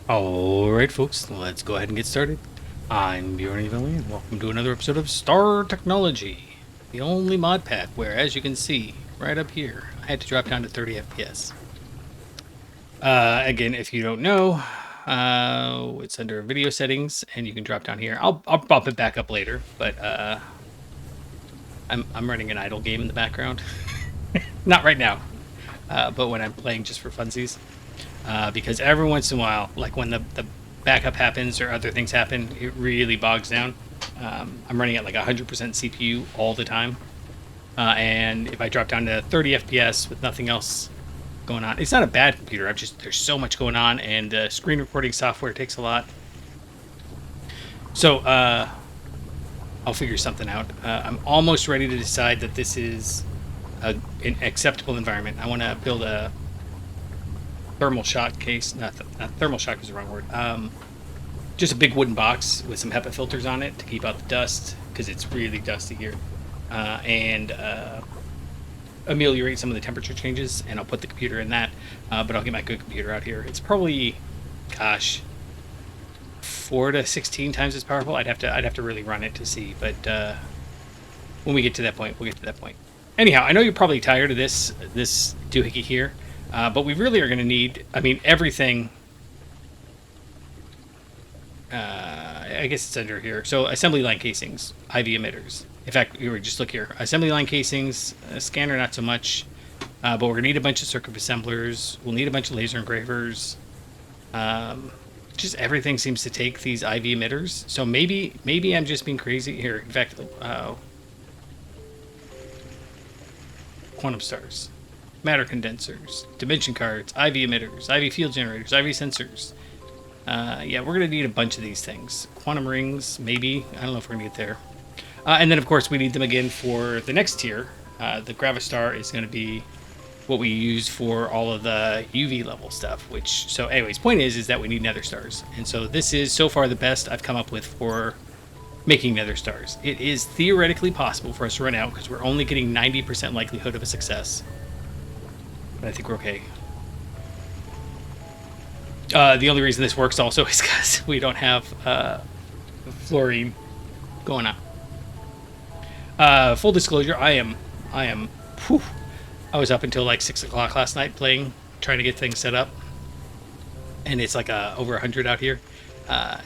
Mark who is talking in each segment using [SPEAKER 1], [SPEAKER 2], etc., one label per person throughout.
[SPEAKER 1] Alright folks, let's go ahead and get started. I'm Bjorniavelli and welcome to another episode of Star Technology, the only mod pack where, as you can see, right up here, I had to drop down to 30 FPS. Again, if you don't know, it's under video settings and you can drop down here. I'll bump it back up later, but I'm running an idle game in the background. Not right now, but when I'm playing just for funsies. Because every once in a while, like when the backup happens or other things happen, it really bogs down. I'm running at like 100% CPU all the time. And if I drop down to 30 FPS with nothing else going on, it's not a bad computer. There's so much going on, and screen recording software takes a lot. So I'll figure something out. I'm almost ready to decide that this is an acceptable environment. I want to build a thermal shock case. Not thermal shock is the wrong word. Just a big wooden box with some HEPA filters on it to keep out the dust, because it's really dusty here, and ameliorate some of the temperature changes. And I'll put the computer in that, but I'll get my good computer out here. It's probably, gosh, 4 to 16 times as powerful. I'd have to really run it to see, but when we get to that point, we'll get to that point. Anyhow, I know you're probably tired of this doohickey here. But we really are going to need, everything. I guess it's under here. So assembly line casings, IV emitters. In fact, just look here. Assembly line casings, scanner not so much. But we're going to need a bunch of circuit assemblers. We'll need a bunch of laser engravers. Just everything seems to take these IV emitters. So maybe I'm just being crazy here. In fact, quantum stars. Matter condensers, dimension cards, IV emitters, IV field generators, IV sensors. Yeah, we're going to need a bunch of these things. Quantum rings, maybe. I don't know if we're going to get there. And then, of course, we need them again for the next tier. The Gravistar is going to be what we use for all of the UV level stuff. So anyways, point is that we need nether stars. And so this is so far the best I've come up with for making nether stars. It is theoretically possible for us to run out because we're only getting 90% likelihood of a success. But I think we're okay. The only reason this works also is because we don't have fluorine going on. Full disclosure, I was up until like 6 o'clock last night trying to get things set up, and it's like over 100 out here.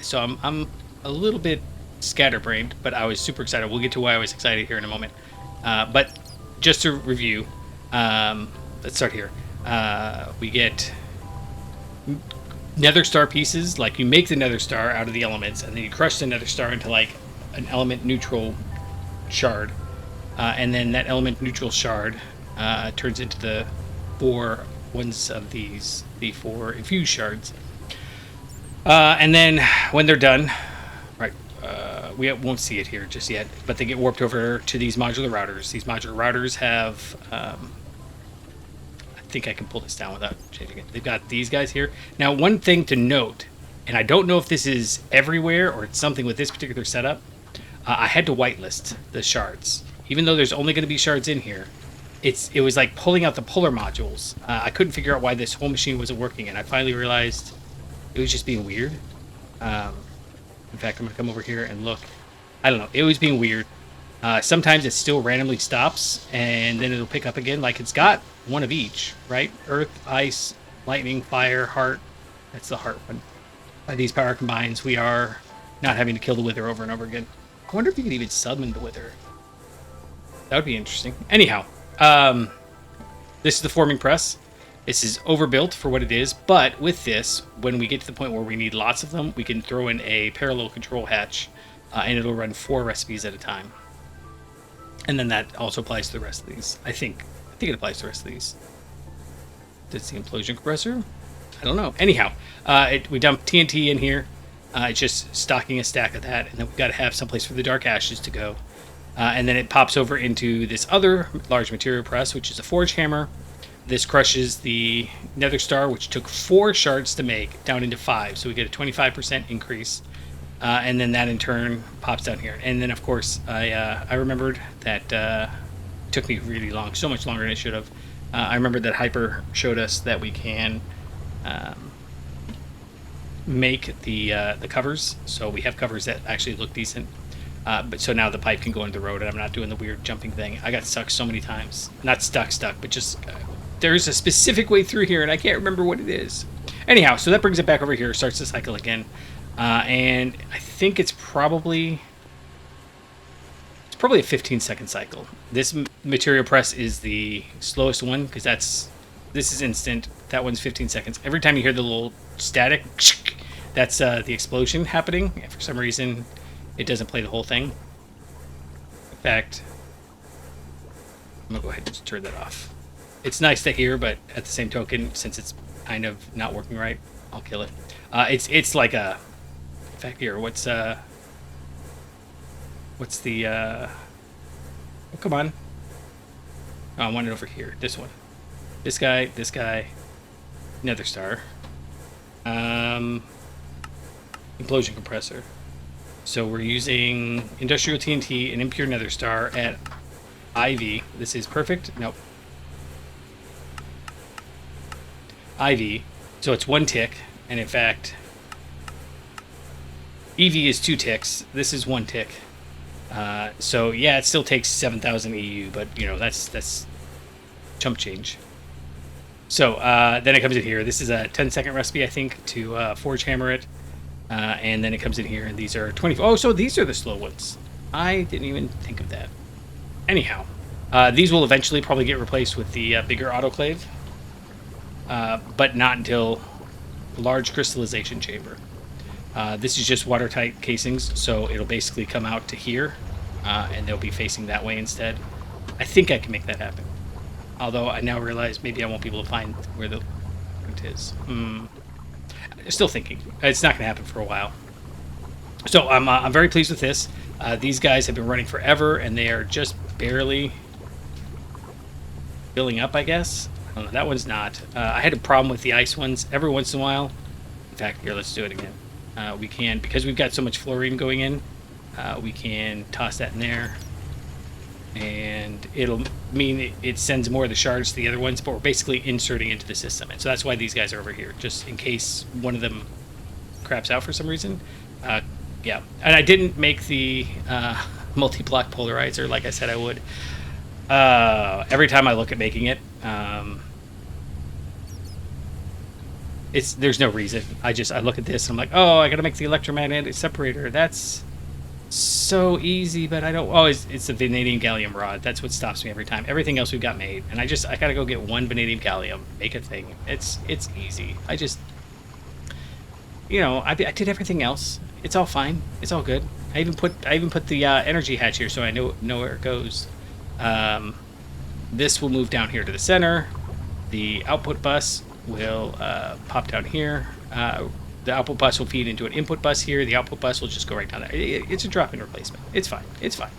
[SPEAKER 1] So I'm a little bit scatterbrained, but I was super excited. We'll get to why I was excited here in a moment. But just to review. Let's start here. We get nether star pieces. Like, you make the nether star out of the elements, and then you crush the nether star into like an element neutral shard, and then that element neutral shard turns into the 4 ones of these, the 4 infused shards. And then when they're done, right, we won't see it here just yet, but they get warped over to these modular routers. These modular routers have I think I can pull this down without changing it. They've got these guys here. Now, one thing to note, and I don't know if this is everywhere or it's something with this particular setup, I had to whitelist the shards. Even though there's only going to be shards in here, it was like pulling out the puller modules. I couldn't figure out why this whole machine wasn't working, and I finally realized it was just being weird. In fact, I'm going to come over here and look. I don't know. It was being weird. Sometimes it still randomly stops, and then it'll pick up again. Like, it's got one of each, right? Earth, ice, lightning, fire, heart. That's the heart one. By these power combines, we are not having to kill the wither over and over again. I wonder if you could even summon the wither. That would be interesting. Anyhow, this is the forming press. This is overbuilt for what it is, but with this, when we get to the point where we need lots of them, we can throw in a parallel control hatch, and it'll run 4 recipes at a time. And then that also applies to the rest of these. I think it applies to the rest of these. That's the implosion compressor? I don't know. Anyhow, we dump TNT in here. It's just stocking a stack of that, and then we've got to have someplace for the dark ashes to go. And then it pops over into this other large material press, which is a forge hammer. This crushes the nether star, which took 4 shards to make, down into 5. So we get a 25% increase. And then that in turn pops down here. And then, of course, I remembered that it took me really long, so much longer than it should have. I remembered that Hyper showed us that we can make the covers, so we have covers that actually look decent. But so now the pipe can go into the road, and I'm not doing the weird jumping thing. I got stuck so many times. Not stuck, but just there's a specific way through here, and I can't remember what it is. Anyhow, so that brings it back over here, starts the cycle again, and I think it's probably a 15-second cycle. This material press is the slowest one because this is instant. That one's 15 seconds. Every time you hear the little static, that's the explosion happening. And for some reason, it doesn't play the whole thing. In fact, I'm gonna go ahead and just turn that off. It's nice to hear, but at the same token, since it's kind of not working right, I'll kill it. It's like a. In fact, here, what's the? Oh, come on. Oh, I want it over here. This one. This guy. Nether star. Implosion compressor. So we're using industrial TNT and impure nether star at IV. This is perfect. Nope. IV. So it's 1 tick, and in fact, EV is 2 ticks. This is 1 tick. So yeah, it still takes 7,000 EU, but you know that's chump change. So then it comes in here. This is a 10-second recipe, I think, to forge hammer it, and then it comes in here, and these are 20. Oh, so these are the slow ones. I didn't even think of that. Anyhow, these will eventually probably get replaced with the bigger autoclave, but not until large crystallization chamber. This is just watertight casings, so it'll basically come out to here, and they'll be facing that way instead. I think I can make that happen. Although I now realize maybe I won't be able to find where the it is. Still thinking. It's not going to happen for a while. So I'm very pleased with this. These guys have been running forever, and they are just barely filling up, I guess. I don't know, that one's not. I had a problem with the ice ones every once in a while. In fact, here, let's do it again. We can, because we've got so much fluorine going in, we can toss that in there. And it'll mean it sends more of the shards to the other ones, but we're basically inserting into the system. And so that's why these guys are over here, just in case one of them craps out for some reason. Yeah, and I didn't make the multi-block polarizer like I said I would. Every time I look at making it, there's no reason. I look at this and I'm like, oh, I gotta make the electromagnetic separator. That's so easy, but I don't. Oh, it's the vanadium gallium rod. That's what stops me every time. Everything else we've got made, and I gotta go get one vanadium gallium, make a thing. It's easy. I did everything else. It's all fine. It's all good. I even put the energy hatch here so I know where it goes. This will move down here to the center. The output bus will pop down here. The output bus will feed into an input bus here. The output bus will just go right down there. It's a drop-in replacement. It's fine. It's fine.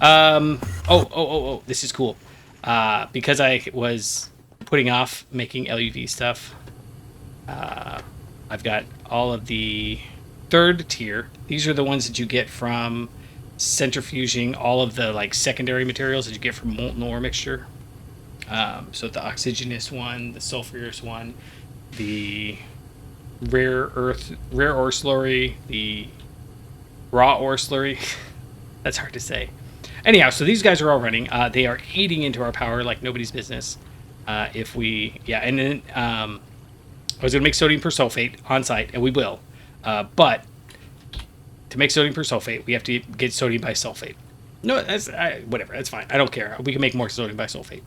[SPEAKER 1] Oh, this is cool. Because I was putting off making LUV stuff, I've got all of the 3rd tier. These are the ones that you get from centrifuging all of the secondary materials that you get from molten ore mixture. So the oxygenous one, the sulfurous one, the rare ore slurry, the raw ore slurry. That's hard to say. Anyhow, so these guys are all running. They are eating into our power like nobody's business. And then I was going to make sodium persulfate on site, and we will. But to make sodium persulfate, we have to get sodium bisulfate. No, whatever. That's fine. I don't care. We can make more sodium bisulfate.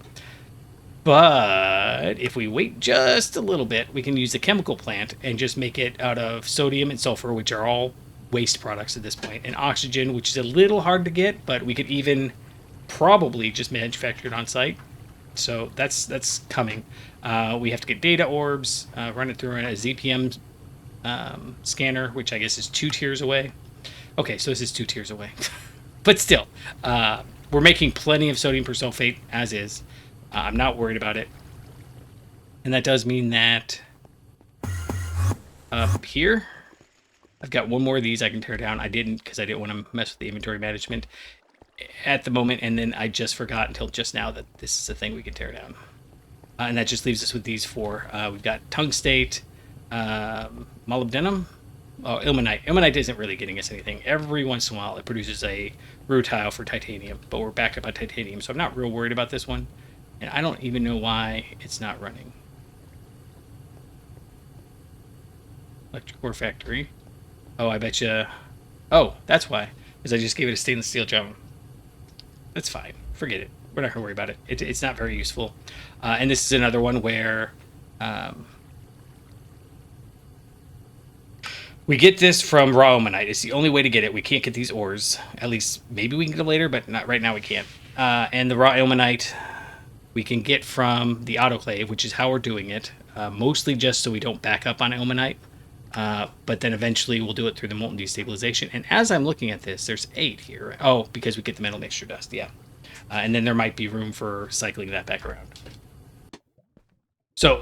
[SPEAKER 1] But if we wait just a little bit, we can use the chemical plant and just make it out of sodium and sulfur, which are all waste products at this point, and oxygen, which is a little hard to get, but we could even probably just manufacture it on site. So that's coming. We have to get data orbs, run it through a ZPM scanner, which I guess is 2 tiers away. Okay, so this is 2 tiers away. But still, we're making plenty of sodium persulfate as is. I'm not worried about it. And that does mean that up here, I've got one more of these I can tear down. I didn't because I didn't want to mess with the inventory management at the moment. And then I just forgot until just now that this is a thing we can tear down. And that just leaves us with these 4. We've got tungstate, molybdenum, ilmenite. Ilmenite isn't really getting us anything. Every once in a while, it produces a rutile for titanium, but we're back up on titanium, so I'm not real worried about this one. And I don't even know why it's not running. Electric ore factory. Oh, I bet you. Oh, that's why. Because I just gave it a stainless steel drum. That's fine. Forget it. We're not going to worry about it. It's not very useful. And this is another one where we get this from raw ilmenite. It's the only way to get it. We can't get these ores. At least maybe we can get them later, but not right now we can't. And the raw ilmenite we can get from the autoclave, which is how we're doing it. Mostly just so we don't back up on ilmenite. But then eventually we'll do it through the molten destabilization. And as I'm looking at this, there's 8 here. Oh, because we get the metal mixture dust, yeah. And then there might be room for cycling that back around. So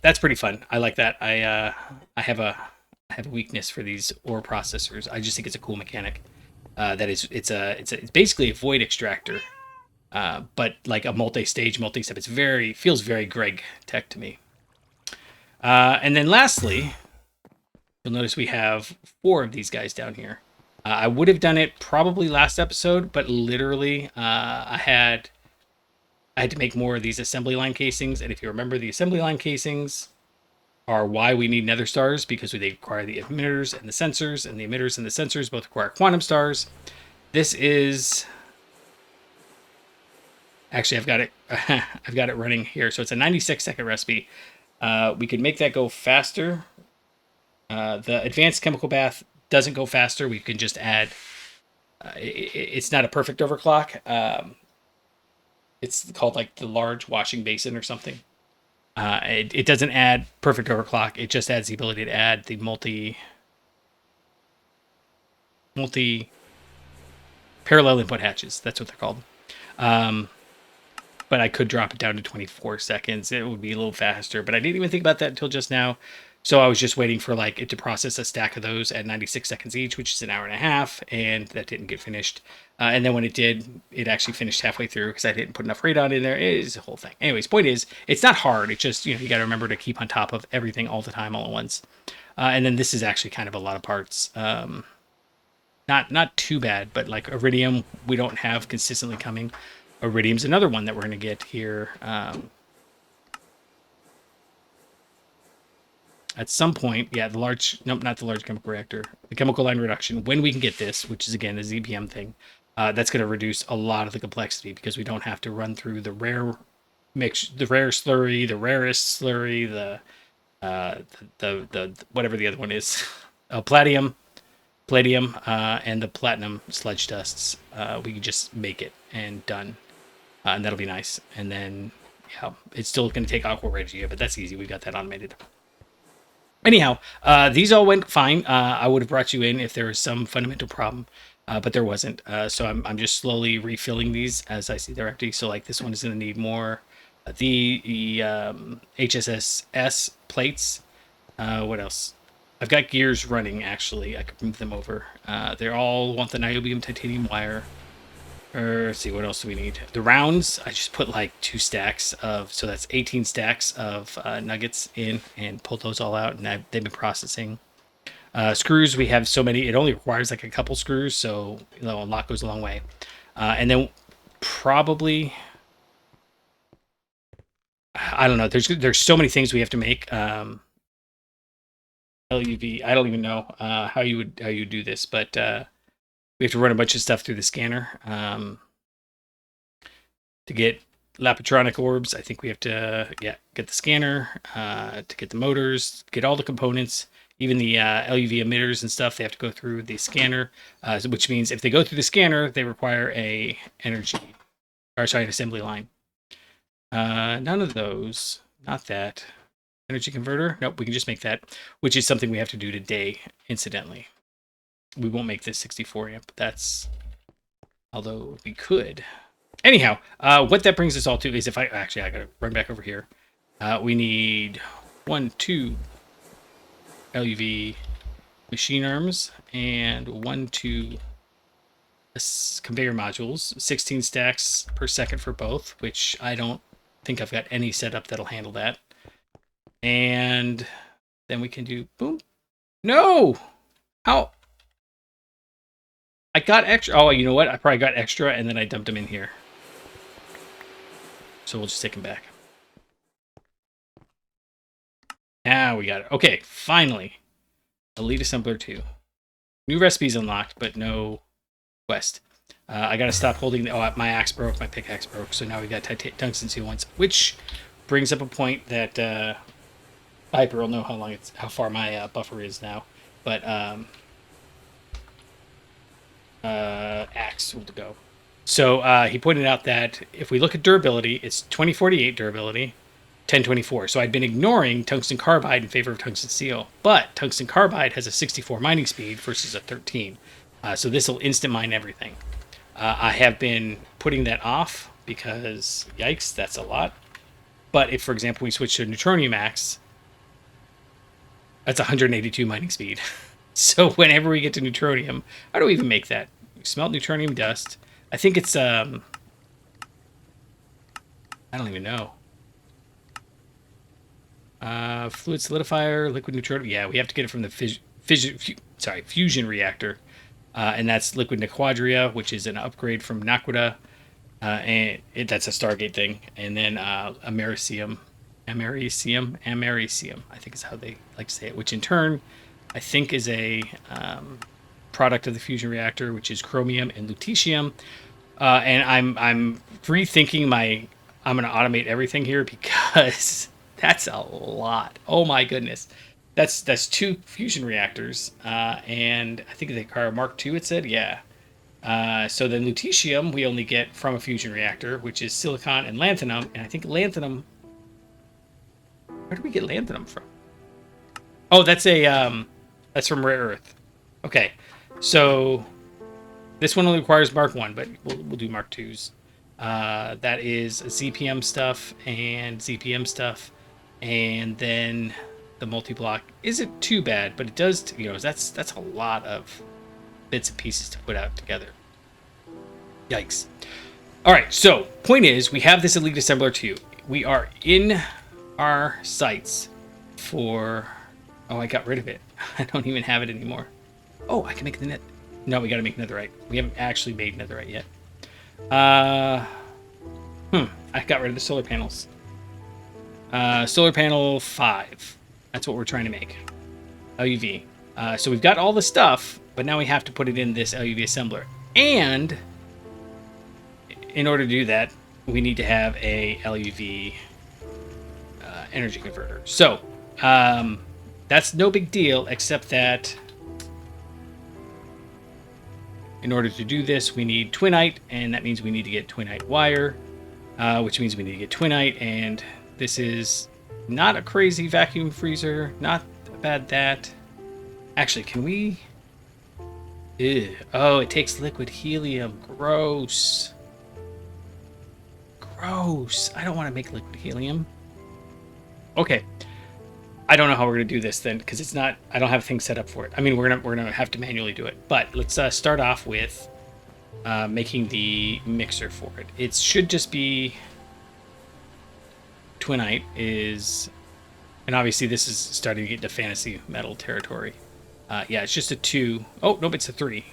[SPEAKER 1] that's pretty fun. I like that. I have a weakness for these ore processors. I just think it's a cool mechanic. It's basically a void extractor, but like a multi-stage, multi-step. Feels very Gregtech to me. And then lastly, you'll notice we have 4 of these guys down here. I would have done it probably last episode, but literally I had to make more of these assembly line casings. And if you remember, the assembly line casings are why we need nether stars, because they require the emitters and the sensors, and the emitters and the sensors both require quantum stars. This is... Actually, I've got it I've got it running here. So it's a 96-second recipe. We could make that go faster. The advanced chemical bath doesn't go faster. We can just add... it's not a perfect overclock. It's called like the large washing basin or something. It doesn't add perfect overclock. It just adds the ability to add the multi parallel input hatches. That's what they're called. But I could drop it down to 24 seconds. It would be a little faster, but I didn't even think about that until just now. So I was just waiting for like it to process a stack of those at 96 seconds each, which is an hour and a half, and that didn't get finished. And then when it did, it actually finished halfway through because I didn't put enough radon in there. It is a whole thing. Anyways, point is, it's not hard. It's just, you got to remember to keep on top of everything all the time, all at once. And then this is actually kind of a lot of parts. Not too bad, but like iridium, we don't have consistently coming. Iridium's another one that we're going to get here. At some point, yeah, not the large chemical reactor, the chemical line reduction, when we can get this, which is again a ZPM thing, that's going to reduce a lot of the complexity because we don't have to run through the rare slurry, the rarest slurry, the whatever the other one is, palladium, and the platinum sludge dusts. We can just make it and done, and that'll be nice. And then, yeah, it's still going to take aqua regia, but that's easy. We've got that automated. Anyhow, these all went fine. I would have brought you in if there was some fundamental problem, but there wasn't. So I'm just slowly refilling these as I see they're empty. So like this one is going to need more. The HSS plates. What else? I've got gears running, actually. I could move them over. They all want the niobium titanium wire. Let's see, what else do we need? The rounds, I just put like 2 stacks of, so that's 18 stacks of nuggets in and pulled those all out, and they've been processing. Screws, we have so many, it only requires like a couple screws, so a lot goes a long way. And then probably, I don't know, there's so many things we have to make. LUV, I don't even know how you do this, but we have to run a bunch of stuff through the scanner to get Lapatronic orbs. I think we have to get the scanner to get the motors, get all the components, even the LUV emitters and stuff. They have to go through the scanner, which means if they go through the scanner, they require an assembly line. None of those, not that. Energy converter? Nope, we can just make that, which is something we have to do today, incidentally. We won't make this 64 amp. Although we could. Anyhow, what that brings us all to is I gotta run back over here. We need 2 LUV machine arms and 2 conveyor modules, 16 stacks per second for both, which I don't think I've got any setup that'll handle that. And then we can do boom, No! How? I got extra. Oh, you know what? I probably got extra, and then I dumped them in here. So we'll just take them back. Now we got it. Okay, finally. Elite Assembler 2. New recipes unlocked, but no quest. I gotta stop holding... Oh, my axe broke, my pickaxe broke, so now we got tungsten seal ones, which brings up a point that Piper will know how far my buffer is now. But axe will go. So he pointed out that if we look at durability, it's 2048 durability, 1024. So I'd been ignoring tungsten carbide in favor of tungsten steel, but tungsten carbide has a 64 mining speed versus a 13. So this will instant mine everything. I have been putting that off because, yikes, that's a lot. But if, for example, we switch to Neutronium axe, that's 182 mining speed. So whenever we get to Neutronium, how do we even make that? We smelt Neutronium dust. I think it's, I don't even know. Fluid solidifier, liquid neutronium. Yeah, we have to get it from the fusion reactor. And that's liquid nequadria, which is an upgrade from Naquita. And that's a Stargate thing. And then americium, I think is how they like to say it, which in turn, I think is a product of the fusion reactor, which is chromium and lutetium. And I'm rethinking I'm going to automate everything here because that's a lot. Oh my goodness. That's 2 fusion reactors. And I think they are Mark II, it said. Yeah. So then lutetium we only get from a fusion reactor, which is silicon and lanthanum. And I think lanthanum... Where do we get lanthanum from? Oh, that's from rare earth. Okay. So this one only requires Mark 1, but we'll do Mark 2s. That is ZPM stuff and ZPM stuff. And then the multi-block isn't too bad, but it does, that's a lot of bits and pieces to put out together. Yikes. All right, so point is, we have this Elite Assembler 2. We are in our sights for... Oh, I got rid of it. I don't even have it anymore. Oh, I can make the net. No, we got to make netherite. We haven't actually made netherite yet. I got rid of the solar panels. Solar panel 5. That's what we're trying to make. LUV. So we've got all the stuff, but now we have to put it in this LUV assembler. And in order to do that, we need to have a LUV energy converter. So that's no big deal, except that in order to do this, we need twinite, and that means we need to get twinite wire, which means we need to get twinite, and this is not a crazy vacuum freezer, not bad that. Actually, can we... Ew. Oh, it takes liquid helium. Gross. Gross. I don't want to make liquid helium. Okay. I don't know how we're going to do this then, because it's not... I don't have things set up for it. I mean, we're gonna have to manually do it. But let's start off with making the mixer for it. It should just be... Twinite is... And obviously this is starting to get into fantasy metal territory. Yeah, it's just a 2. Oh, nope, it's a 3.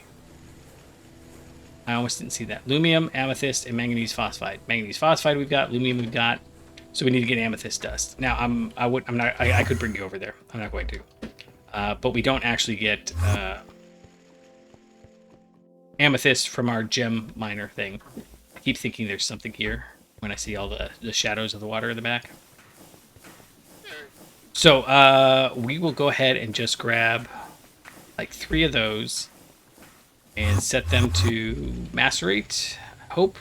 [SPEAKER 1] I almost didn't see that. Lumium, amethyst, and manganese phosphide. Manganese phosphide we've got, lumium we've got. So we need to get amethyst dust. Now I could bring you over there. I'm not going to. But we don't actually get amethyst from our gem miner thing. I keep thinking there's something here when I see all the shadows of the water in the back. So we will go ahead and just grab like 3 of those and set them to macerate, I hope.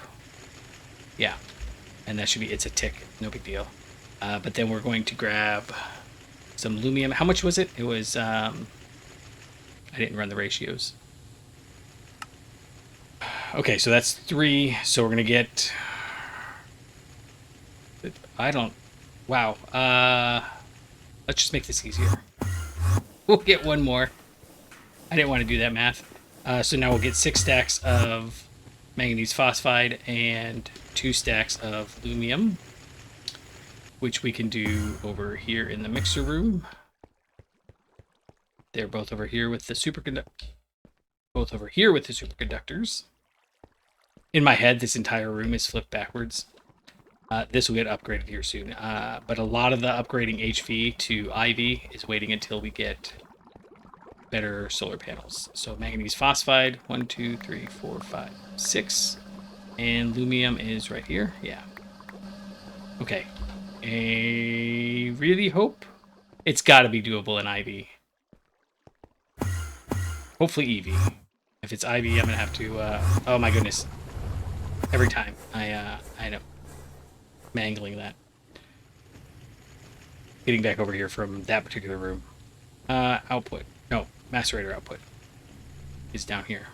[SPEAKER 1] Yeah. And that should be, it's a tick, no big deal. But then we're going to grab some lumium. How much was it? It was, I didn't run the ratios. Okay, so that's 3. So we're going to get, wow. Let's just make this easier. We'll get 1 more. I didn't want to do that math. So now we'll get 6 stacks of manganese phosphide and 2 stacks of lumium, which we can do over here in the mixer room. They're both over here with the superconductors. In my head, this entire room is flipped backwards. This will get upgraded here soon. But a lot of the upgrading HV to IV is waiting until we get better solar panels. So manganese phosphide, 1, 2, 3, 4, 5, 6. And lumium is right here. Yeah. Okay. I really hope it's got to be doable in IV. Hopefully EV. If it's IV, I'm going to have to... oh my goodness. Every time I end up mangling that. Getting back over here from that particular room. Output. No, macerator output is down here.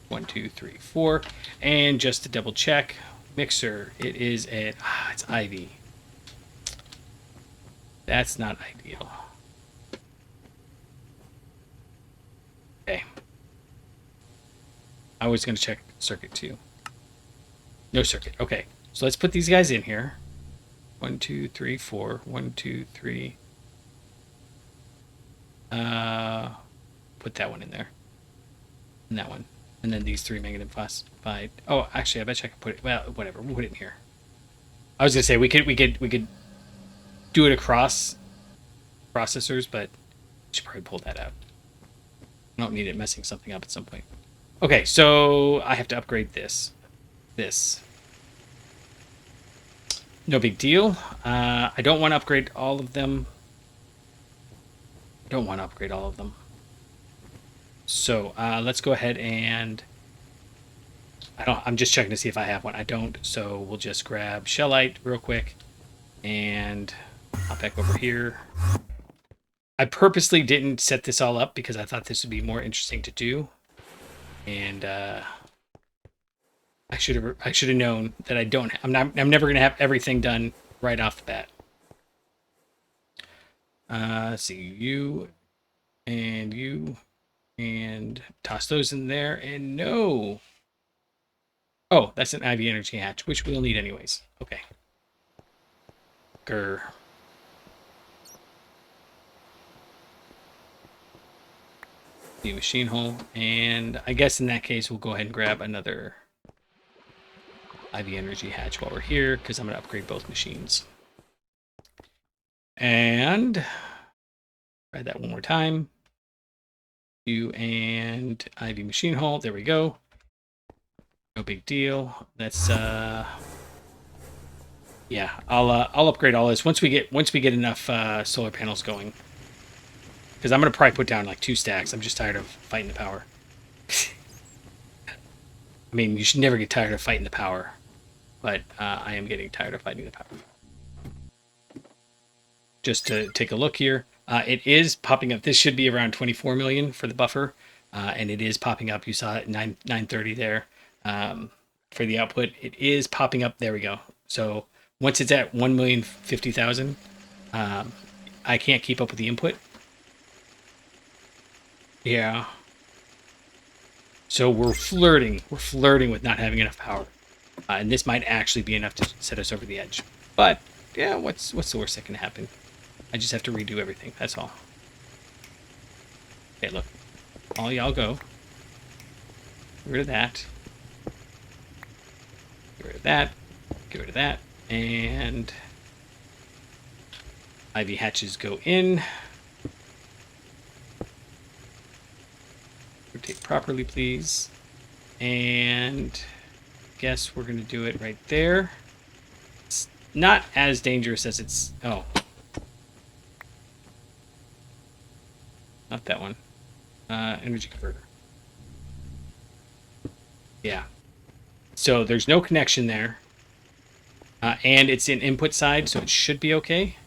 [SPEAKER 1] 1, 2, 3, 4. And just to double check, mixer, it is at... it's IV. That's not ideal. Okay. I was going to check circuit too. No circuit. Okay. So let's put these guys in here. 1, 2, 3, 4. 1, 2, 3. Put that one in there. And that one. And then these 3 manganese phosphide. Oh, actually, I bet you I could put it... well, whatever. We'll put it in here. I was going to say, we could do it across processors, but I should probably pull that out. I don't need it messing something up at some point. Okay, so I have to upgrade this. No big deal. I don't want to upgrade all of them. So let's go ahead and... I'm just checking to see if I have one. I don't, so we'll just grab Shellite real quick and hop back over here. I purposely didn't set this all up because I thought this would be more interesting to do. And I should have known that I'm never going to have everything done right off the bat. Let's see, you and toss those in there, and no. Oh, that's an IV energy hatch, which we'll need anyways. Okay. Grr. The machine hull, and I guess in that case we'll go ahead and grab another IV energy hatch while we're here, because I'm going to upgrade both machines. And try that one more time. You and IV machine hull. There we go. No big deal. That's yeah. I'll upgrade all this once we get enough solar panels going. Because I'm gonna probably put down like 2 stacks. I'm just tired of fighting the power. I mean, you should never get tired of fighting the power, but I am getting tired of fighting the power. Just to take a look here, it is popping up. This should be around 24 million for the buffer, and it is popping up. You saw it 930 there. For the output, it is popping up. There we go. So once it's at 1,050,000, I can't keep up with the input. Yeah. So we're flirting with not having enough power, and this might actually be enough to set us over the edge. But yeah, what's the worst that can happen? I just have to redo everything. That's all. Okay, look, all y'all go. Get rid of that. Get rid of that. Get rid of that. And IV hatches go in. Rotate properly, please. And I guess we're going to do it right there. It's not as dangerous as it's... oh. Not that one. Energy converter. Yeah. So there's no connection there. And it's in input side, so it should be okay.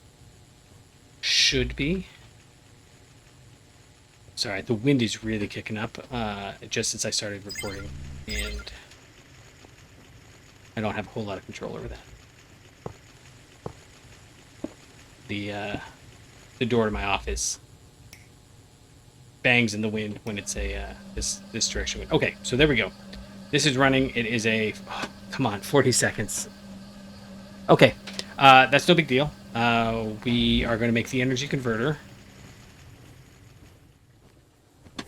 [SPEAKER 1] Should be. Sorry, the wind is really kicking up just since I started recording, and I don't have a whole lot of control over that. The door to my office bangs in the wind when it's a this direction wind. Okay, so there we go. This is running. It is a come on, 40 seconds. Okay, that's no big deal. We are going to make the energy converter.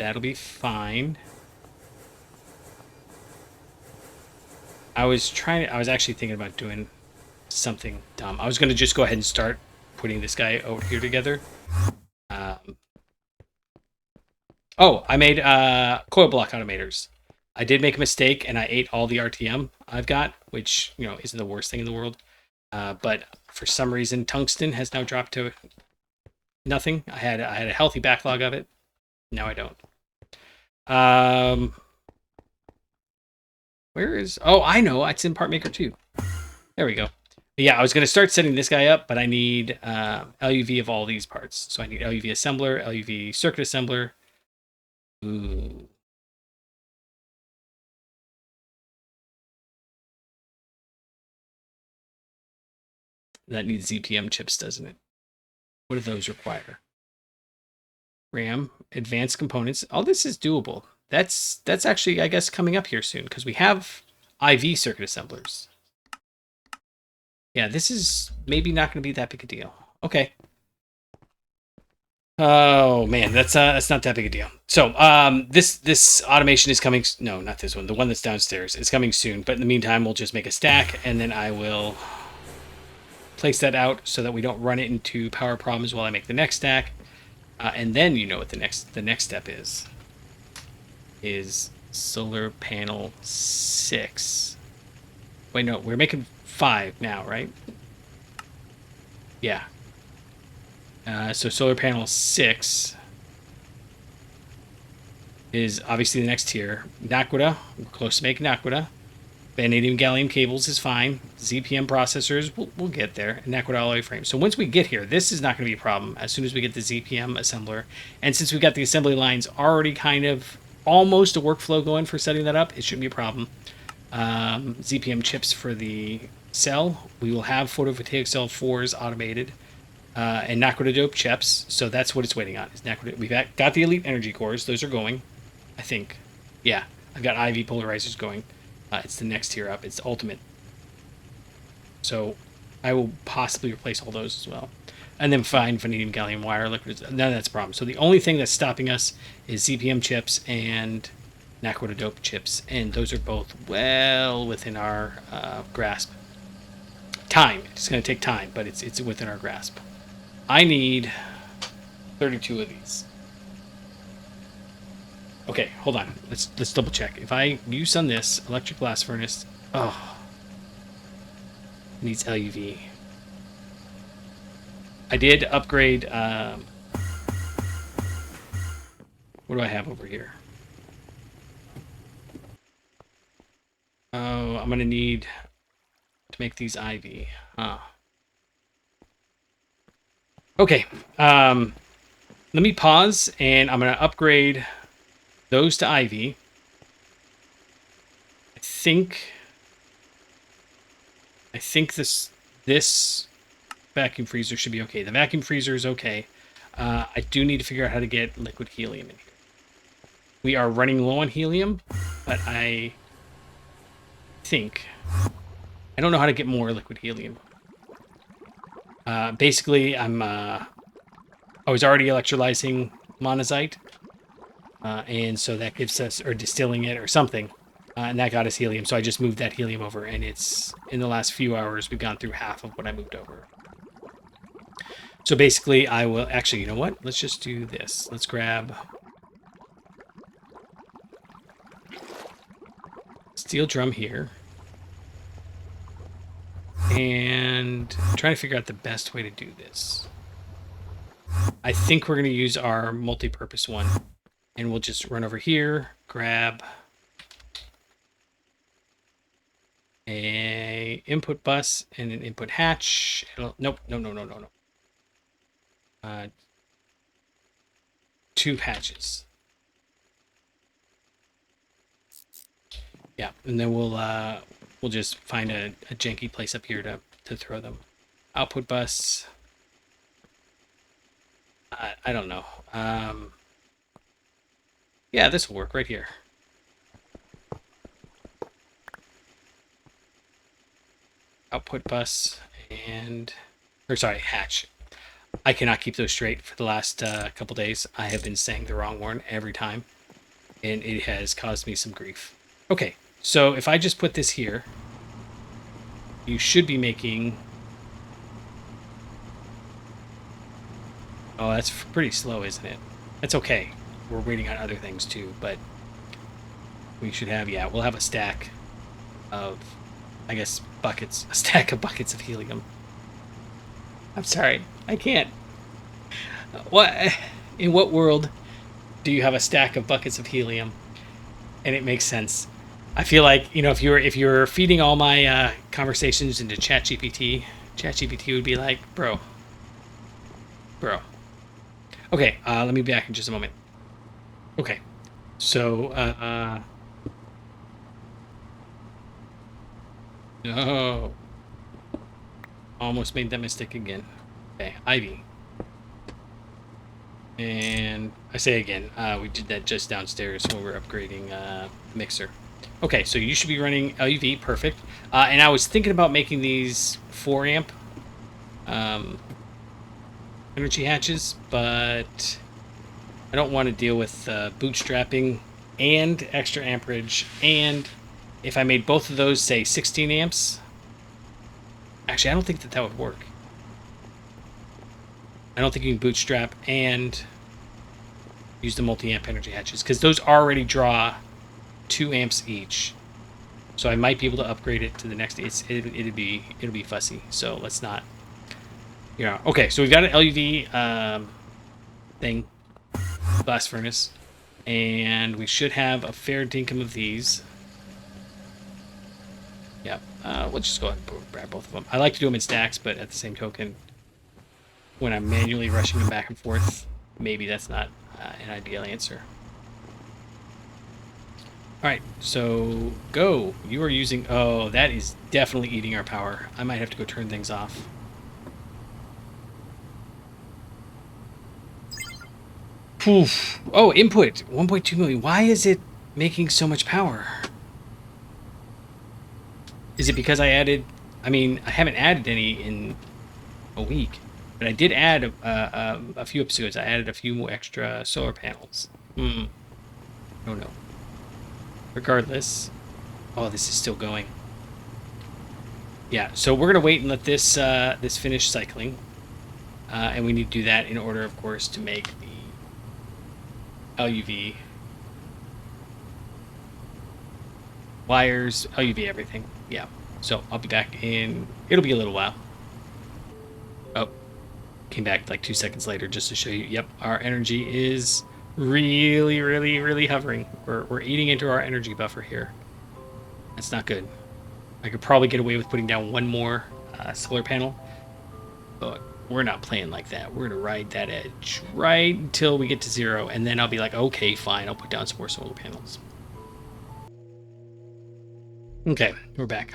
[SPEAKER 1] That'll be fine. I was actually thinking about doing something dumb. I was going to just go ahead and start putting this guy over here together. Oh, I made coil block automators. I did make a mistake, and I ate all the RTM I've got, which, you know, isn't the worst thing in the world. But for some reason, tungsten has now dropped to nothing. I had a healthy backlog of it. Now I don't. Where is... Oh, I know. It's in Part Maker 2. There we go. Yeah, I was going to start setting this guy up, but I need LUV of all these parts. So I need LUV assembler, LUV circuit assembler. Ooh. That needs ZPM chips, doesn't it? What do those require? RAM, advanced components. All this is doable. That's actually, I guess, coming up here soon, because we have IV circuit assemblers. Yeah, this is maybe not going to be that big a deal. Okay. Oh man, that's not that big a deal. So this automation is coming. No, not this one. The one that's downstairs is coming soon. But in the meantime, we'll just make a stack, and then I will place that out so that we don't run it into power problems while I make the next stack. And then you know what the next step is solar panel 6. Wait, no, we're making 5 now, right? Yeah. So solar panel 6 is obviously the next tier. Naquita, we're close to making Naquita. Vanadium gallium cables is fine. ZPM processors, we'll get there. And Naquita alloy frame. So once we get here, this is not going to be a problem as soon as we get the ZPM assembler. And since we've got the assembly lines already kind of almost a workflow going for setting that up, it shouldn't be a problem. ZPM chips for the cell. We will have photovoltaic cell 4s automated. And Naquita dope chips. So that's what it's waiting on. Is Naquita. We've got the elite energy cores. Those are going, I think. Yeah, I've got IV polarizers going. It's the next tier up. It's ultimate. So I will possibly replace all those as well. And then find vanadium gallium wire liquids. None of that's a problem. So the only thing that's stopping us is ZPM chips and Naquita dope chips. And those are both well within our grasp. Time. It's going to take time, but it's within our grasp. I need 32 of these. Okay, hold on. Let's double check. If I use on this electric blast furnace, oh, it needs LUV. I did upgrade. What do I have over here? Oh, I'm gonna need to make these IV. Okay. Let me pause, and I'm gonna upgrade those to IV. I think this vacuum freezer should be okay. The vacuum freezer is okay. I do need to figure out how to get liquid helium in here. We are running low on helium, but I don't know how to get more liquid helium. Basically, I was already electrolyzing monazite. And so that gives us, or distilling it or something, and that got us helium. So I just moved that helium over, and it's, in the last few hours, we've gone through half of what I moved over. So basically, I will, actually, you know what? Let's just do this. Let's grab steel drum here. And I'm trying to figure out the best way to do this. I think we're going to use our multi-purpose one. And we'll just run over here, grab a input bus and an input hatch. Nope, no. 2 hatches. Yeah, and then we'll just find a janky place up here to throw them. Output bus. I don't know. Yeah, this will work right here. Output bus and... Or sorry, hatch. I cannot keep those straight for the last couple days. I have been saying the wrong one every time, and it has caused me some grief. Okay, so if I just put this here, you should be making... Oh, that's pretty slow, isn't it? That's okay. We're waiting on other things too, but we should have, yeah, we'll have a stack of, I guess, buckets. A stack of buckets of helium. I'm sorry, I can't. What? In what world do you have a stack of buckets of helium? And it makes sense. I feel like, you know, if you're feeding all my conversations into ChatGPT would be like, bro. Okay, let me be back in just a moment. Okay, so no, almost made that mistake again. Okay, Ivy. And I say again, we did that just downstairs when we were upgrading the mixer. Okay, so you should be running LUV, perfect. And I was thinking about making these 4 amp energy hatches, but I don't want to deal with bootstrapping and extra amperage. And if I made both of those, say 16 amps, actually, I don't think that would work. I don't think you can bootstrap and use the multi-amp energy hatches, because those already draw 2 amps each. So I might be able to upgrade it to the next. It'll be fussy. So let's not. Yeah. Okay. So we've got an LUV thing, blast furnace, and we should have a fair dinkum of these. Yeah. Let's just go ahead and grab both of them. I like to do them in stacks, but at the same token, when I'm manually rushing them back and forth, maybe that's not an ideal answer. All right, so go. You are using... Oh, that is definitely eating our power. I might have to go turn things off. Poof. Oh, input. 1.2 million. Why is it making so much power? Is it because I added... I mean, I haven't added any in a week. But I did add a few episodes. I added a few more extra solar panels. Oh no. Regardless. Oh, this is still going. Yeah, so we're going to wait and let this this finish cycling. And we need to do that in order, of course, to make the LUV wires, LUV everything. Yeah, so I'll be back in... It'll be a little while. Oh. Came back like 2 seconds later just to show you. Yep, our energy is really hovering. We're eating into our energy buffer here. That's not good. I could probably get away with putting down one more solar panel, but we're not playing like that. We're gonna ride that edge right until we get to 0, and then I'll be like, okay, fine, I'll put down some more solar panels. Okay, we're back.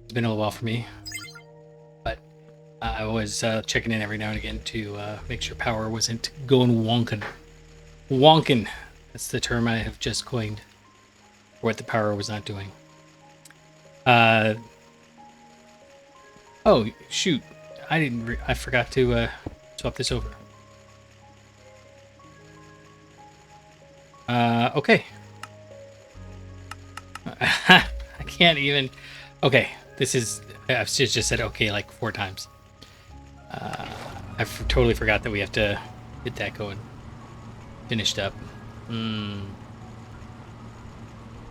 [SPEAKER 1] It's been a little while for me. I was checking in every now and again to make sure power wasn't going wonkin'. Wonkin'. That's the term I have just coined for what the power was not doing. Oh, shoot. I forgot to swap this over. Okay. I can't even... Okay, this is... I've just said okay like 4 times. I totally forgot that we have to get that going. Finished up.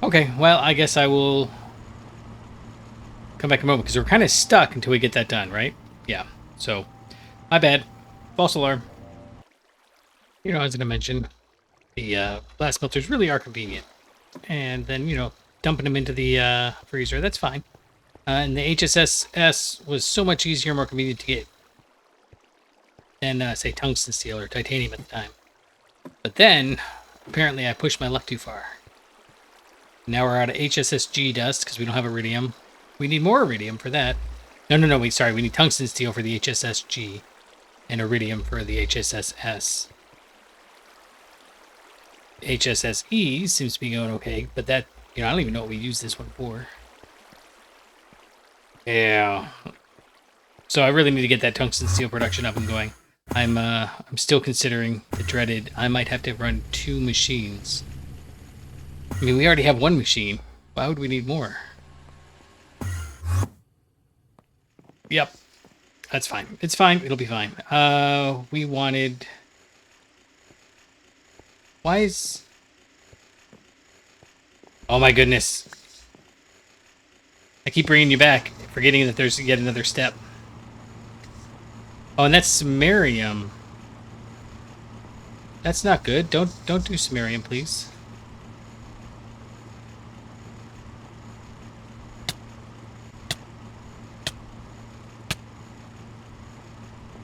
[SPEAKER 1] Okay, well, I guess I will come back in a moment, because we're kind of stuck until we get that done, right? Yeah, so, my bad. False alarm. You know, I was going to mention, the blast melters really are convenient. And then, you know, dumping them into the freezer, that's fine. And the HSS was so much easier, more convenient to get than, say, tungsten steel or titanium at the time. But then, apparently I pushed my luck too far. Now we're out of HSSG dust, because we don't have iridium. We need more iridium for that. No, we need tungsten steel for the HSSG, and iridium for the HSSS. HSSE seems to be going okay, but that, you know, I don't even know what we use this one for. Yeah. So I really need to get that tungsten steel production up and going. I'm still considering the dreaded. I might have to run 2 machines. I mean, we already have 1 machine. Why would we need more? Yep. That's fine. It's fine. It'll be fine. We wanted... Why is... Oh my goodness. I keep bringing you back, forgetting that there's yet another step. Oh, and that's samarium. That's not good. Don't do samarium, please.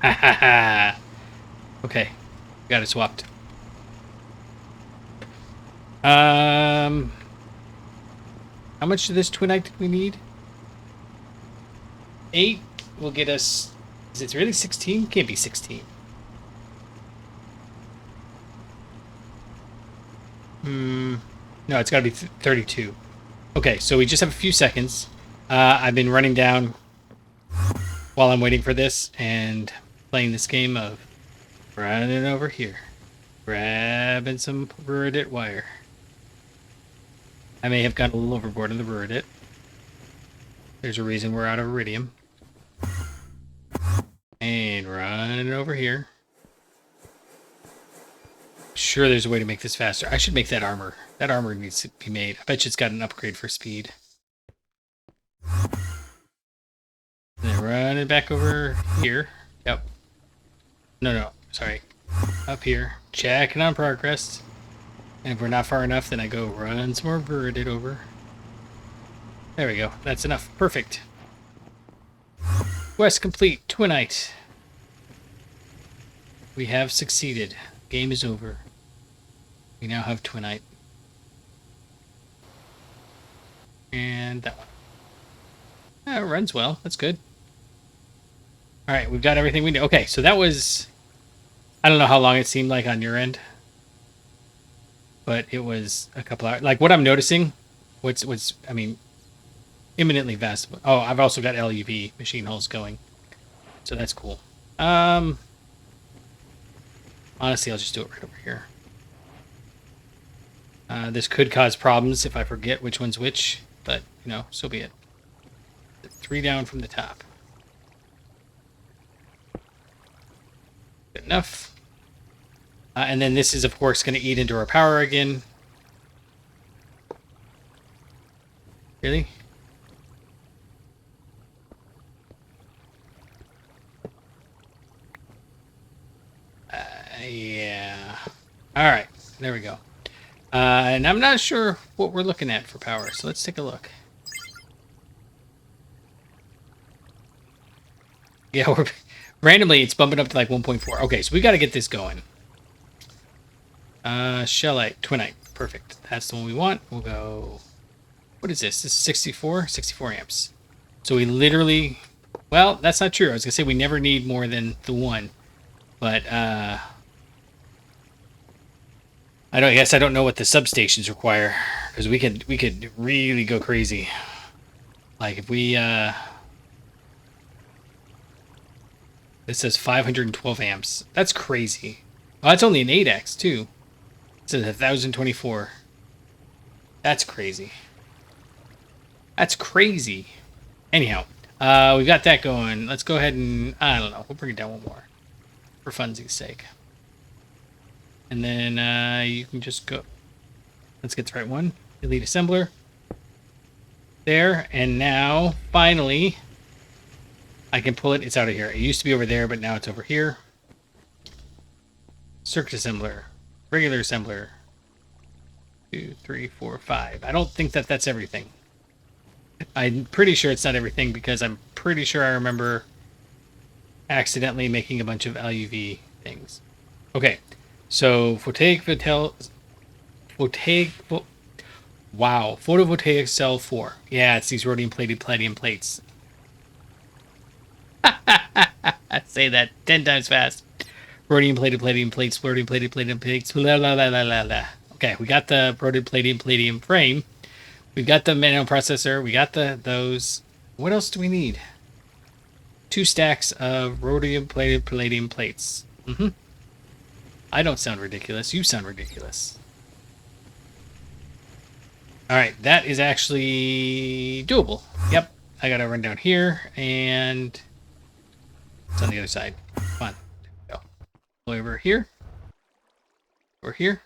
[SPEAKER 1] Ha ha ha. Okay. Got it swapped. How much of this twinite did we need? 8 will get us... Is it really 16? Can't be 16. No, it's got to be 32. Okay, so we just have a few seconds. I've been running down while I'm waiting for this and playing this game of running over here, grabbing some Ruridit wire. I may have gone a little overboard on the Ruridit. There's a reason we're out of iridium. And running over here. Sure, there's a way to make this faster. I should make that armor. That armor needs to be made. I bet you it's got an upgrade for speed. Then running back over here. Yep. No, sorry. Up here. Checking on progress. And if we're not far enough, then I go run some more Ruridit over. There we go. That's enough. Perfect. Quest complete. Twinite. We have succeeded. Game is over. We now have Twinite. And that one. Yeah, it runs well. That's good. Alright, we've got everything we need. Okay, so that was... I don't know how long it seemed like on your end. But it was a couple hours. Like, what I'm noticing... I mean... imminently vast. Oh, I've also got LUV machine hulls going. So that's cool. Honestly, I'll just do it right over here. This could cause problems if I forget which one's which, but, you know, so be it. 3 down from the top. Good enough. And then this is, of course, going to eat into our power again. Really? Yeah. Alright, there we go. And I'm not sure what we're looking at for power, so let's take a look. Yeah, randomly it's bumping up to like 1.4. Okay, so we got to get this going. Shellite, Twinite, perfect. That's the one we want. We'll go... What is this? This is 64? 64 amps. So we literally... Well, that's not true. I was going to say we never need more than the one. But, I guess I don't know what the substations require, because we could really go crazy. Like if we this says 512 amps. That's crazy. Oh, that's only an 8x too. It says 1024. That's crazy. That's crazy. Anyhow, we got that going. Let's go ahead and I don't know. We'll bring it down one more for funsies' sake. And then you can just go. Let's get the right one. Elite assembler. There. And now, finally, I can pull it. It's out of here. It used to be over there, but now it's over here. Circuit assembler. Regular assembler. 2, 3, 4, 5. I don't think that's everything. I'm pretty sure it's not everything because I'm pretty sure I remember accidentally making a bunch of LUV things. Okay. So, photovoltaic cell 4. Yeah, it's these rhodium-plated palladium plates. Say that 10 times fast. Rhodium-plated palladium plates, rhodium-plated palladium plates, blah, blah, blah, blah, blah, blah. Okay, we got the rhodium-plated palladium frame. We've got the nanoprocessor. We got those. What else do we need? 2 stacks of rhodium-plated palladium plates. I don't sound ridiculous. You sound ridiculous. All right, that is actually doable. Yep, I gotta run down here, and it's on the other side. Come on, go. Over here. Over here.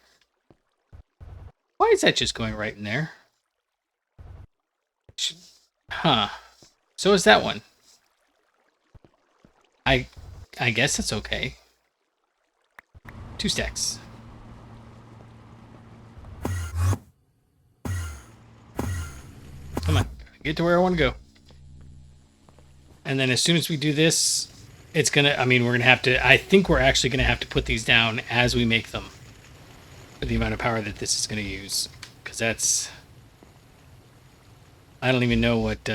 [SPEAKER 1] Why is that just going right in there? Huh. So is that one. I guess that's okay. 2 stacks. Come on, get to where I want to go. And then as soon as we do this, it's gonna, I mean, we're gonna have to, I think we're actually gonna have to put these down as we make them. For the amount of power that this is gonna use. Because that's, I don't even know what,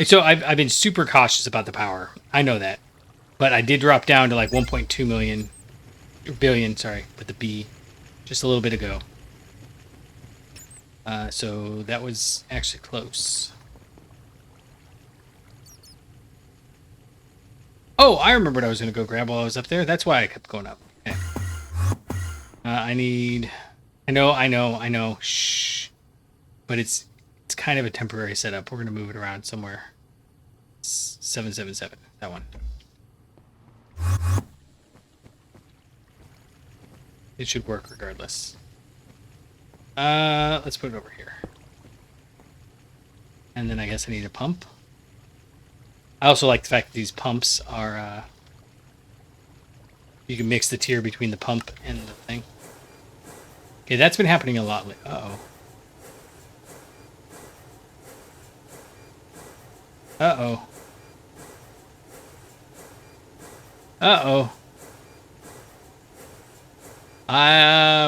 [SPEAKER 1] so I've been super cautious about the power. I know that. But I did drop down to like 1.2 billion, sorry, with the B, just a little bit ago. So that was actually close. Oh, I remembered I was going to go grab while I was up there. That's why I kept going up. Okay. I know. Shh. But it's kind of a temporary setup. We're going to move it around somewhere. 777, that one. It should work regardless. Let's put it over here. And then I guess I need a pump. I also like the fact that these pumps are, you can mix the tier between the pump and the thing. Okay, that's been happening a lot. Uh-oh. Uh-oh. Uh-oh.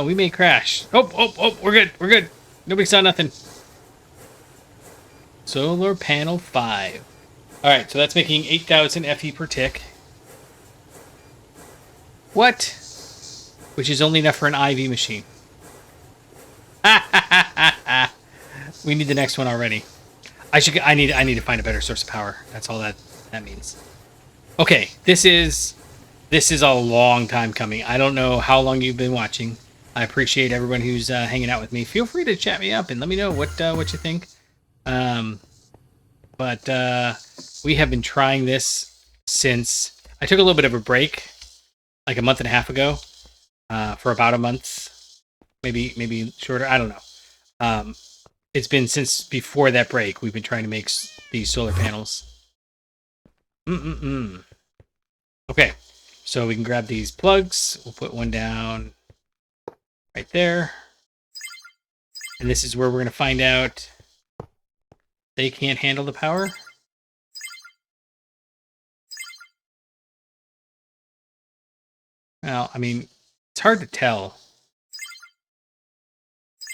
[SPEAKER 1] We may crash. Oh, we're good. We're good. Nobody saw nothing. Solar panel 5. All right, so that's making 8,000 FE per tick. What? Which is only enough for an IV machine. We need the next one already. I need to find a better source of power. That's all that means. Okay, this is a long time coming. I don't know how long you've been watching. I appreciate everyone who's hanging out with me. Feel free to chat me up and let me know what you think. But we have been trying this since I took a little bit of a break, like a month and a half ago, for about a month, maybe shorter. I don't know. It's been since before that break. We've been trying to make these solar panels. Okay, so we can grab these plugs. We'll put one down right there. And this is where we're going to find out they can't handle the power. Well, I mean, it's hard to tell.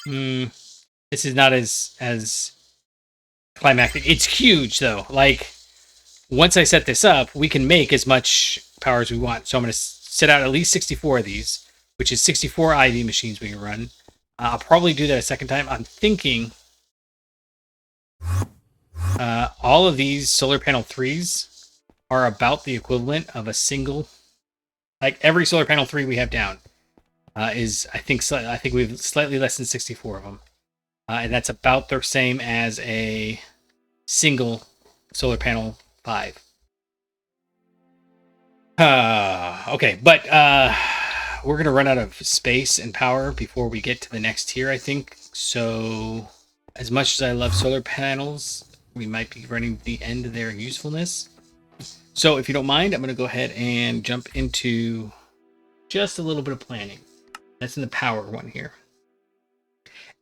[SPEAKER 1] This is not as climactic. It's huge, though. Like, once I set this up, we can make as much power as we want. So I'm going to set out at least 64 of these, which is 64 IV machines we can run. I'll probably do that a second time. I'm thinking all of these solar panel 3s are about the equivalent of a single. Like, every solar panel 3 we have down is, I think we have slightly less than 64 of them. And that's about the same as a single solar panel 5. Okay, but we're going to run out of space and power before we get to the next tier, I think. So, as much as I love solar panels, we might be running the end of their usefulness. So, if you don't mind, I'm going to go ahead and jump into just a little bit of planning. That's in the power one here.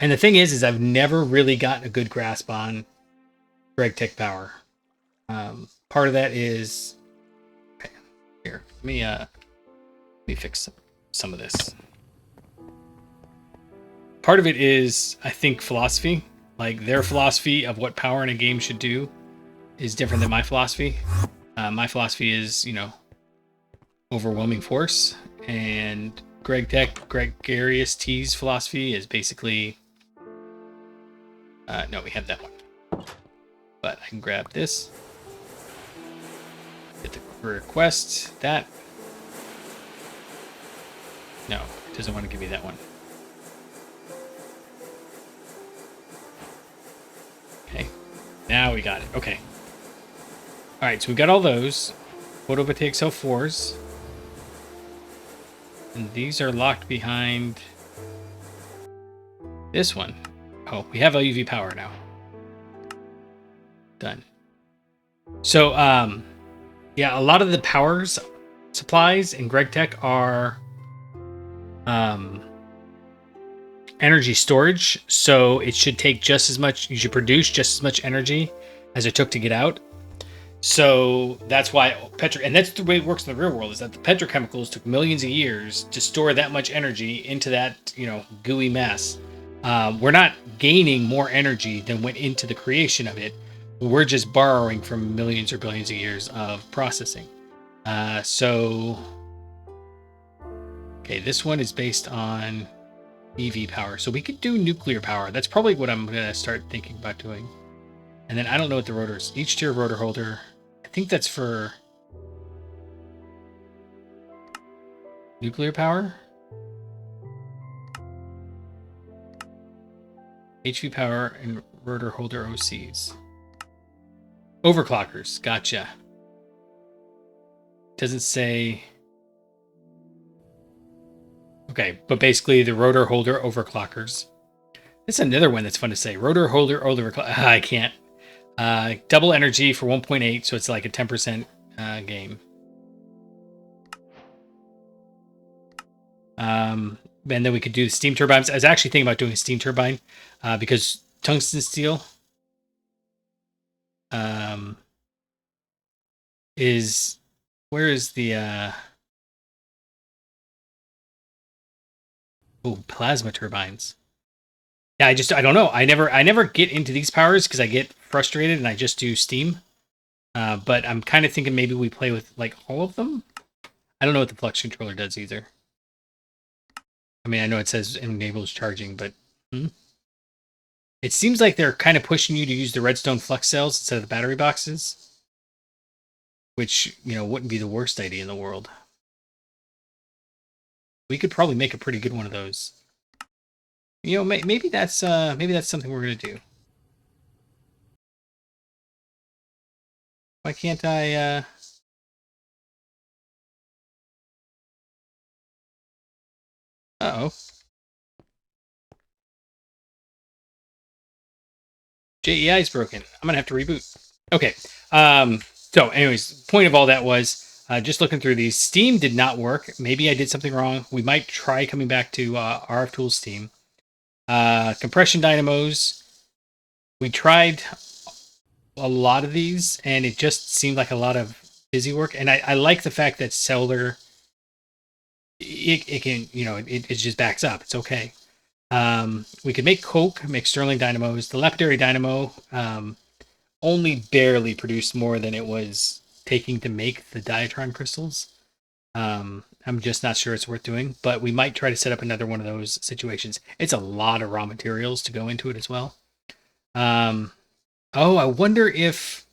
[SPEAKER 1] And the thing is I've never really gotten a good grasp on Gregtech power. Part of that is, okay, here, let me fix some of this. Part of it is, I think, philosophy. Like, their philosophy of what power in a game should do is different than my philosophy. My philosophy is, overwhelming force, and Gregarious T's philosophy is basically, no, we have that one. but I can grab this. Get the request. That. No, it doesn't want to give me that one. Okay, now we got it. Okay. All right, so we got all those photovoltaic cell 4s, and these are locked behind this one. Oh, we have UV power now. Done. So, yeah, a lot of the power supplies in Gregtech are energy storage, so it should take just as much, you should produce just as much energy as it took to get out. So that's why and that's the way it works in the real world, is that the petrochemicals took millions of years to store that much energy into that, gooey mess. We're not gaining more energy than went into the creation of it. We're just borrowing from millions or billions of years of processing. Okay, this one is based on EV power. So we could do nuclear power. That's probably what I'm going to start thinking about doing. And then I don't know what the rotors. Each tier rotor holder. I think that's for nuclear power. HV power and rotor holder OCs. Overclockers. Gotcha. Doesn't say. Okay, but basically the rotor holder overclockers. It's another one that's fun to say. Rotor holder overclocker. I can't. Double energy for 1.8, so it's like a 10% gain. And then we could do the steam turbines. I was actually thinking about doing a steam turbine because tungsten steel is... Where is the... plasma turbines. Yeah, I don't know. I never get into these powers because I get frustrated and I just do steam. But I'm kind of thinking maybe we play with like all of them. I don't know what the flux controller does either. I mean, I know it says enables charging, but it seems like they're kind of pushing you to use the redstone flux cells instead of the battery boxes, which, wouldn't be the worst idea in the world. We could probably make a pretty good one of those. Maybe that's something we're gonna do. Why can't I? Uh-oh. JEI is broken. I'm gonna have to reboot. Okay. So anyways, point of all that was just looking through these. Steam did not work. Maybe I did something wrong. We might try coming back to RF Tools Steam. Compression dynamos. We tried a lot of these, and it just seemed like a lot of busy work. And I like the fact that cellular, it can, it just backs up. It's okay. We could make coke, make Stirling dynamos. The lapidary dynamo only barely produced more than it was taking to make the diatron crystals. I'm just not sure it's worth doing, but we might try to set up another one of those situations. It's a lot of raw materials to go into it as well. Oh, I wonder if...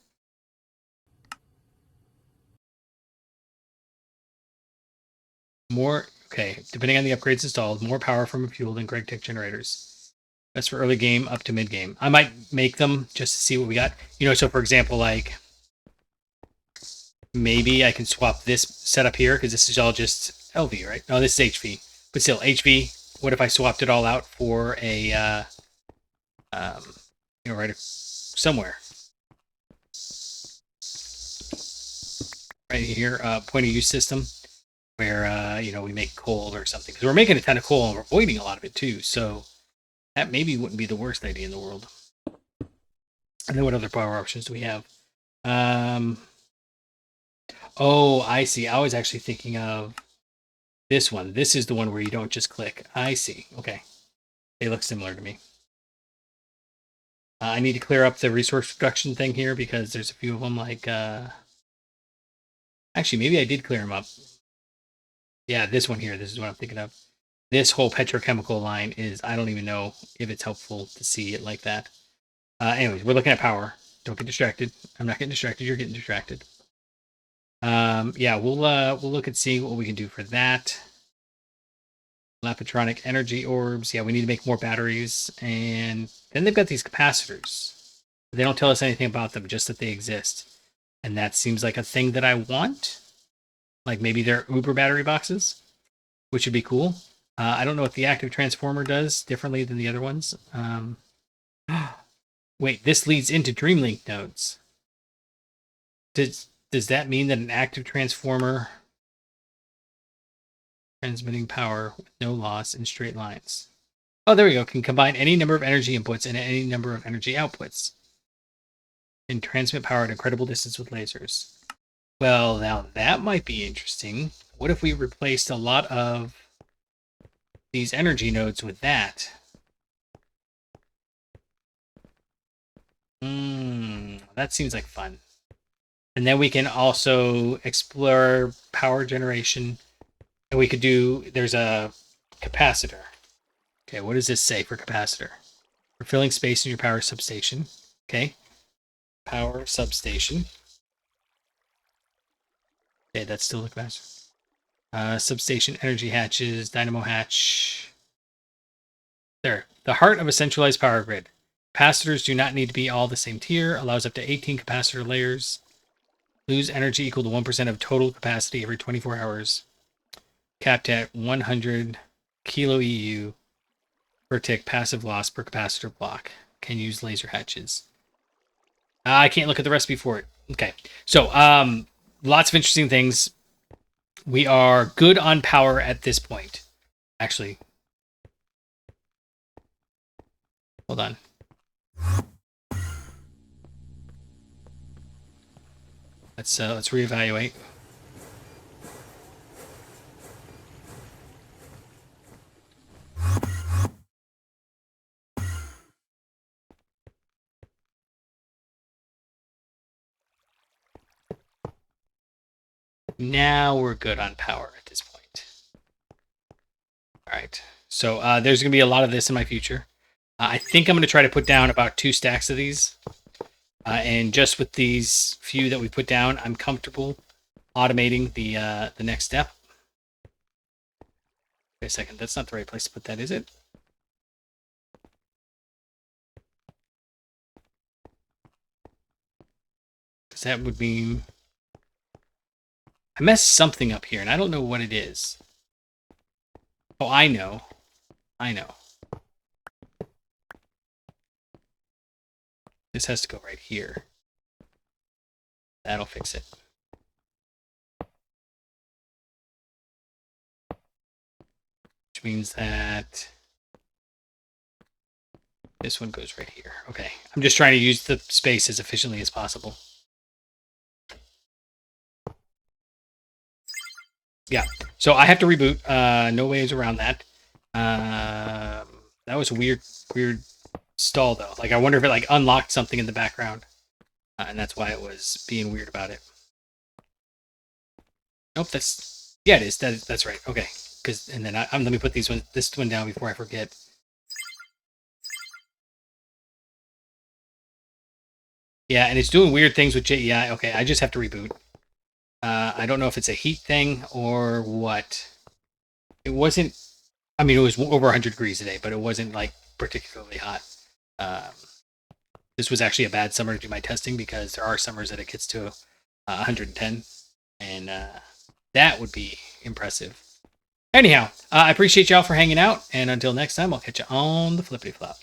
[SPEAKER 1] Okay, depending on the upgrades installed, more power from a fuel than Gregtech generators. That's for early game up to mid game. I might make them just to see what we got. So for example, like... Maybe I can swap this setup here, because this is all just LV, right? No, this is HV. But still, HV, what if I swapped it all out for a, right somewhere. Right here, point of use system, where, we make coal or something. Because we're making a ton of coal, and we're avoiding a lot of it, too. So that maybe wouldn't be the worst idea in the world. And then what other power options do we have? Oh, I see. I was actually thinking of this one. This is the one where you don't just click. I see. Okay. They look similar to me. I need to clear up the resource production thing here because there's a few of them like... Actually, maybe I did clear them up. Yeah, this one here. This is what I'm thinking of. This whole petrochemical line is... I don't even know if it's helpful to see it like that. Anyways, we're looking at power. Don't get distracted. I'm not getting distracted. You're getting distracted. Yeah, we'll look and see what we can do for that. Lapatronic energy orbs. Yeah, we need to make more batteries. And then they've got these capacitors. They don't tell us anything about them, just that they exist. And that seems like a thing that I want. Like maybe they're Uber battery boxes, which would be cool. I don't know what the active transformer does differently than the other ones. Wait, this leads into Dreamlink nodes. Does that mean that an active transformer transmitting power with no loss in straight lines? Oh, there we go. Can combine any number of energy inputs and any number of energy outputs. And transmit power at incredible distance with lasers. Well, now that might be interesting. What if we replaced a lot of these energy nodes with that? That seems like fun. And then we can also explore power generation. And we could do, there's a capacitor. Okay, what does this say for capacitor? For filling space in your power substation. Okay. Power substation. Okay, that's still the capacitor. Substation energy hatches, dynamo hatch. There. The heart of a centralized power grid. Capacitors do not need to be all the same tier. Allows up to 18 capacitor layers. Lose energy equal to 1% of total capacity every 24 hours. Capped at 100 kilo EU per tick passive loss per capacitor block. Can use laser hatches. I can't look at the recipe for it. Okay. So, lots of interesting things. We are good on power at this point. Actually, hold on. Let's reevaluate. Now we're good on power at this point. All right. So there's going to be a lot of this in my future. I think I'm going to try to put down about 2 stacks of these. And just with these few that we put down, I'm comfortable automating the next step. Wait a second. That's not the right place to put that, is it? Because that would mean I messed something up here, and I don't know what it is. Oh, I know. I know. This has to go right here. That'll fix it. Which means that this one goes right here. Okay. I'm just trying to use the space as efficiently as possible. Yeah. So I have to reboot. No ways around that. That was a weird stall though. Like I wonder if it like unlocked something in the background, and that's why it was being weird about it. Nope. Yeah, it is. That's right. Okay. Because and then let me put this one down before I forget. Yeah, and it's doing weird things with JEI. Okay, I just have to reboot. I don't know if it's a heat thing or what. It wasn't. I mean, it was over 100 degrees today, but it wasn't like particularly hot. This was actually a bad summer to do my testing because there are summers that it gets to 110, and that would be impressive. Anyhow, I appreciate y'all for hanging out, and until next time, I'll catch you on the flippity flop.